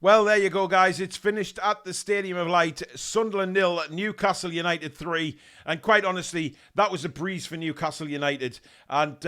Well, there you go, guys. It's finished at the Stadium of Light. Sunderland 0, Newcastle United 3. And quite honestly, that was a breeze for Newcastle United. And,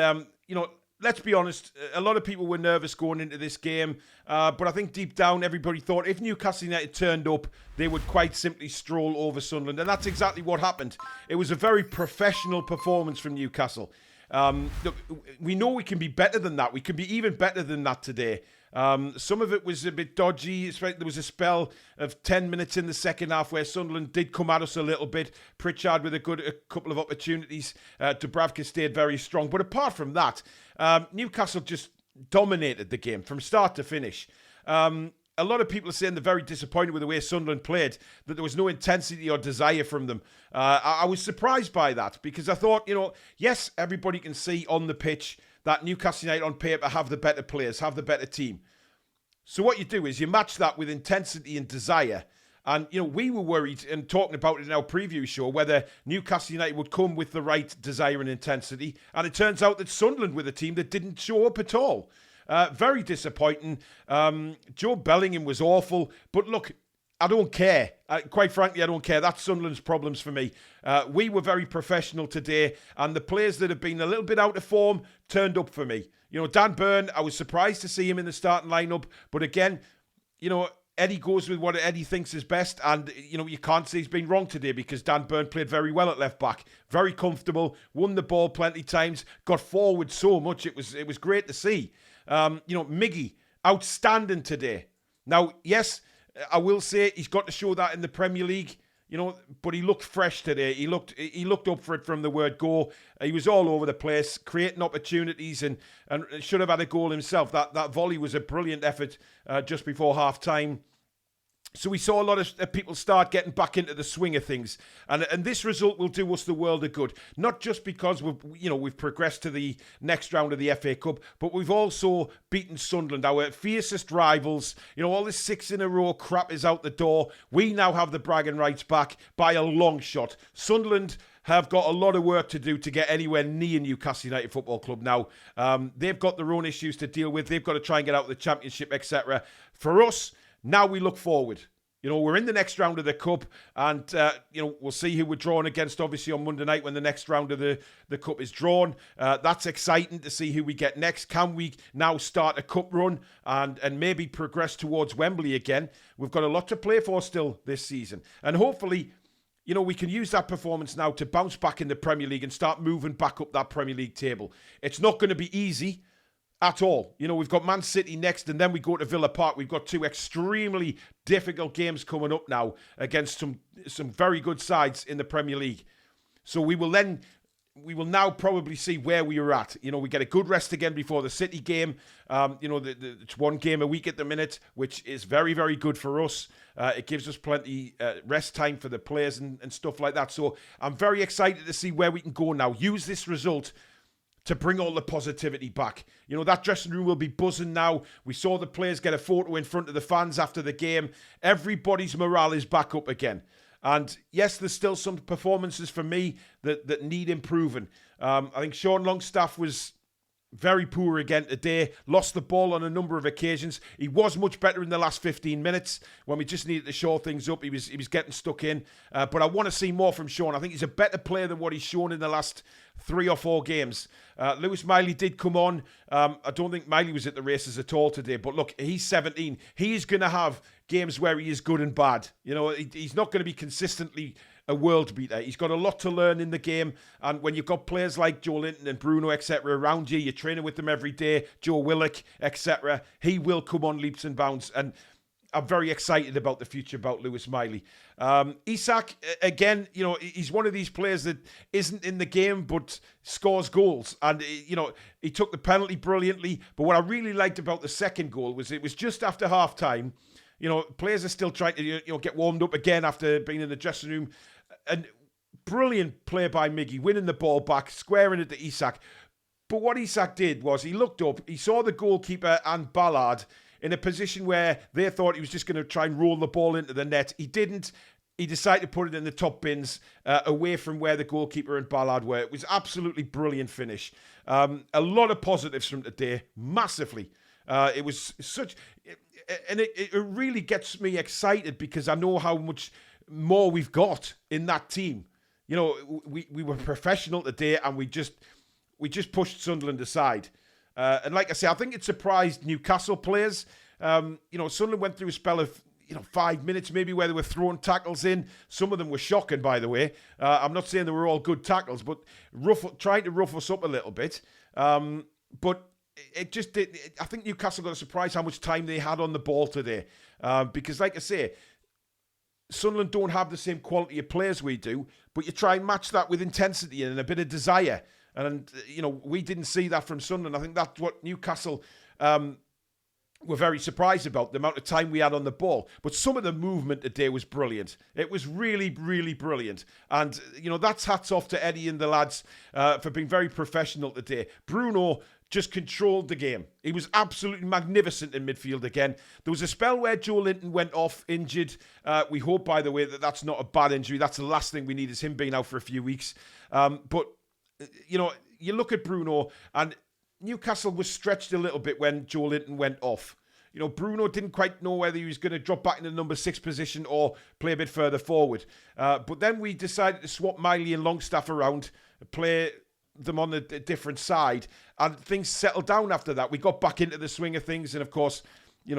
let's be honest, a lot of people were nervous going into this game. But I think deep down, everybody thought if Newcastle United turned up, they would quite simply stroll over Sunderland. And that's exactly what happened. It was a very professional performance from Newcastle. Look, we know we can be better than that. We can be even better than that today. Some of it was a bit dodgy. There was a spell of 10 minutes in the second half where Sunderland did come at us a little bit. Pritchard with a couple of opportunities. Dubravka stayed very strong. But apart from that, Newcastle just dominated the game from start to finish. A lot of people are saying they're very disappointed with the way Sunderland played, that there was no intensity or desire from them. I was surprised by that because I thought, yes, everybody can see on the pitch that Newcastle United on paper have the better players, have the better team. So what you do is you match that with intensity and desire. And, we were worried and talking about it in our preview show whether Newcastle United would come with the right desire and intensity. And it turns out that Sunderland were the team that didn't show up at all. Very disappointing. Joe Bellingham was awful. But look, I don't care. Quite frankly, I don't care. That's Sunderland's problems for me. We were very professional today, and the players that have been a little bit out of form turned up for me. Dan Burn, I was surprised to see him in the starting lineup, but again, Eddie goes with what Eddie thinks is best, and you can't say he's been wrong today because Dan Burn played very well at left back, very comfortable, won the ball plenty times, got forward so much. It was great to see. Miggy, outstanding today. Now, yes, I will say he's got to show that in the Premier League, but he looked fresh today. He looked up for it from the word go. He was all over the place, creating opportunities and should have had a goal himself. That volley was a brilliant effort just before half-time. So we saw a lot of people start getting back into the swing of things. And this result will do us the world of good. Not just because we've progressed to the next round of the FA Cup, but we've also beaten Sunderland, our fiercest rivals. All this 6 in a row crap is out the door. We now have the bragging rights back by a long shot. Sunderland have got a lot of work to do to get anywhere near Newcastle United Football Club now. They've got their own issues to deal with. They've got to try and get out of the Championship, etc. For us, now we look forward. We're in the next round of the Cup, and, we'll see who we're drawn against, obviously, on Monday night when the next round of the Cup is drawn. That's exciting to see who we get next. Can we now start a Cup run and maybe progress towards Wembley again? We've got a lot to play for still this season. And hopefully, we can use that performance now to bounce back in the Premier League and start moving back up that Premier League table. It's not going to be easy at all. We've got Man City next, and then we go to Villa Park. We've got 2 extremely difficult games coming up now against some very good sides in the Premier League. So we will now probably see where we are at. We get a good rest again before the City game. It's 1 game a week at the minute, which is very, very good for us. It gives us plenty rest time for the players and stuff like that. So I'm very excited to see where we can go now. Use this result to bring all the positivity back. That dressing room will be buzzing now. We saw the players get a photo in front of the fans after the game. Everybody's morale is back up again. And yes, there's still some performances for me that need improving. I think Sean Longstaff was very poor again today. Lost the ball on a number of occasions. He was much better in the last 15 minutes when we just needed to shore things up. He was getting stuck in. But I want to see more from Sean. I think he's a better player than what he's shown in the last 3 or 4 games. Lewis Miley did come on. I don't think Miley was at the races at all today. But look, he's 17. He's going to have games where he is good and bad. He's not going to be consistently a world beater. He's got a lot to learn in the game, and when you've got players like Joe Linton and Bruno, etc. around you, you're training with them every day, Joe Willock, etc., he will come on leaps and bounds, and I'm very excited about the future about Lewis Miley. Isak, again, he's one of these players that isn't in the game but scores goals, and he took the penalty brilliantly. But what I really liked about the second goal was it was just after half-time. Players are still trying to get warmed up again after being in the dressing room. And brilliant play by Miggy, winning the ball back, squaring it to Isak. But what Isak did was he looked up, he saw the goalkeeper and Ballard in a position where they thought he was just going to try and roll the ball into the net. He didn't. He decided to put it in the top bins away from where the goalkeeper and Ballard were. It was absolutely brilliant finish. A lot of positives from today, massively. It was such... And it really gets me excited because I know how much more we've got in that team. You know, we were professional today and we just pushed Sunderland aside. And like I say, I think it surprised Newcastle players. You know, Sunderland went through a spell of 5 minutes maybe where they were throwing tackles in. Some of them were shocking, by the way. I'm not saying they were all good tackles, but trying to rough us up a little bit. But it just did. I think Newcastle got a surprise how much time they had on the ball today. Because like I say, Sunderland don't have the same quality of players we do, but you try and match that with intensity and a bit of desire. And, we didn't see that from Sunderland. I think that's what Newcastle were very surprised about, the amount of time we had on the ball. But some of the movement today was brilliant. It was really, really brilliant. And, that's hats off to Eddie and the lads for being very professional today. Bruno just controlled the game. He was absolutely magnificent in midfield again. There was a spell where Joe Linton went off injured. We hope, by the way, that that's not a bad injury. That's the last thing we need is him being out for a few weeks. But, you look at Bruno and Newcastle was stretched a little bit when Joe Linton went off. Bruno didn't quite know whether he was going to drop back into the number 6 position or play a bit further forward. But then we decided to swap Miley and Longstaff around, play them on a different side, and things settled down after that. We got back into the swing of things and, of course,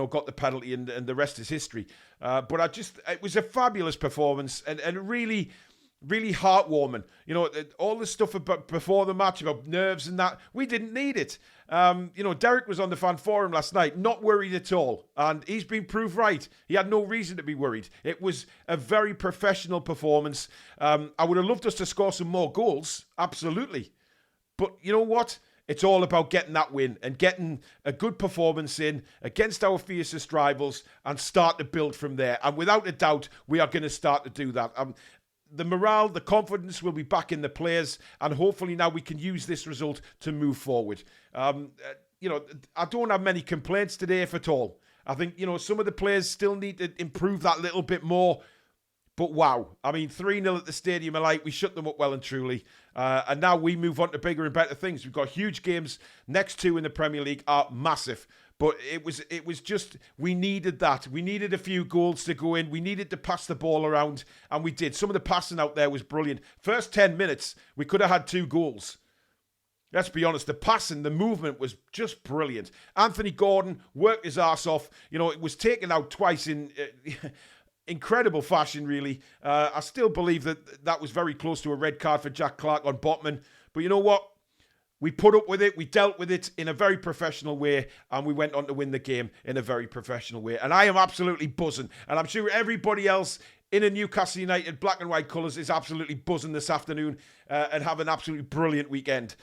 got the penalty and the rest is history. But it was a fabulous performance and really, really heartwarming. All the stuff about before the match about nerves and that, we didn't need it. Derek was on the fan forum last night, not worried at all. And he's been proved right. He had no reason to be worried. It was a very professional performance. I would have loved us to score some more goals. Absolutely. But you know what? It's all about getting that win and getting a good performance in against our fiercest rivals and start to build from there. And without a doubt, we are going to start to do that. The morale, the confidence will be back in the players, and hopefully now we can use this result to move forward. I don't have many complaints today, if at all. I think, some of the players still need to improve that little bit more. But wow, 3-0 at the Stadium of Light, we shut them up well and truly. And now we move on to bigger and better things. We've got huge games. Next 2 in the Premier League are massive. But it was just, we needed that. We needed a few goals to go in. We needed to pass the ball around, and we did. Some of the passing out there was brilliant. First 10 minutes, we could have had 2 goals. Let's be honest, the passing, the movement was just brilliant. Anthony Gordon worked his arse off. It was taken out twice in incredible fashion, really. I still believe that was very close to a red card for Jack Clark on Botman. But you know what? We put up with it, we dealt with it in a very professional way, and we went on to win the game in a very professional way. And I am absolutely buzzing. And I'm sure everybody else in a Newcastle United black and white colours is absolutely buzzing this afternoon and have an absolutely brilliant weekend.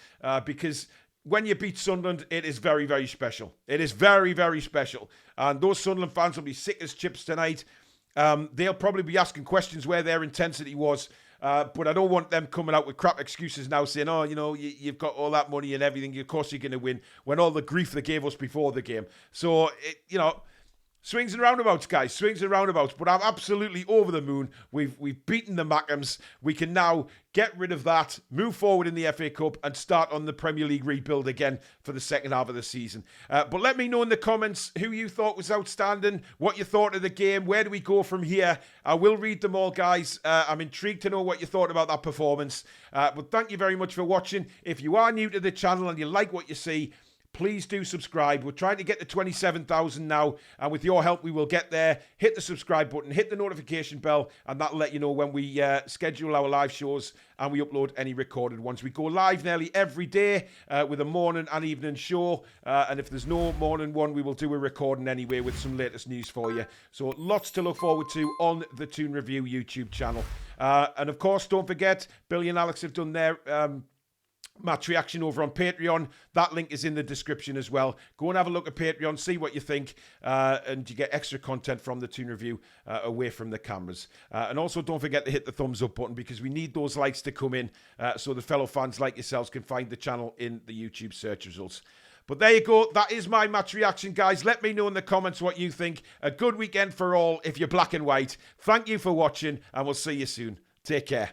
Because when you beat Sunderland, it is very, very special. It is very, very special. And those Sunderland fans will be sick as chips tonight. They'll probably be asking questions where their intensity was. But I don't want them coming out with crap excuses now saying, you've got all that money and everything. Of course you're going to win, when all the grief they gave us before the game. So, swings and roundabouts, guys. Swings and roundabouts. But I'm absolutely over the moon. We've beaten the Mackhams. We can now get rid of that, move forward in the FA Cup, and start on the Premier League rebuild again for the second half of the season. But let me know in the comments who you thought was outstanding, what you thought of the game, where do we go from here? I will read them all, guys. I'm intrigued to know what you thought about that performance. But thank you very much for watching. If you are new to the channel and you like what you see, please do subscribe. We're trying to get to 27,000 now, and with your help, we will get there. Hit the subscribe button, hit the notification bell, and that'll let you know when we schedule our live shows and we upload any recorded ones. We go live nearly every day with a morning and evening show, and if there's no morning one, we will do a recording anyway with some latest news for you. So lots to look forward to on the Toon Review YouTube channel. And of course, don't forget, Billy and Alex have done their match reaction over on Patreon. That link is in the description as well. Go and have a look at Patreon, see what you think, and you get extra content from the Toon Review away from the cameras. And also don't forget to hit the thumbs up button, because we need those likes to come in so the fellow fans like yourselves can find the channel in the YouTube search results. But there you go. That is my match reaction, guys. Let me know in the comments what you think. A good weekend for all if you're black and white. Thank you for watching, and we'll see you soon. Take care.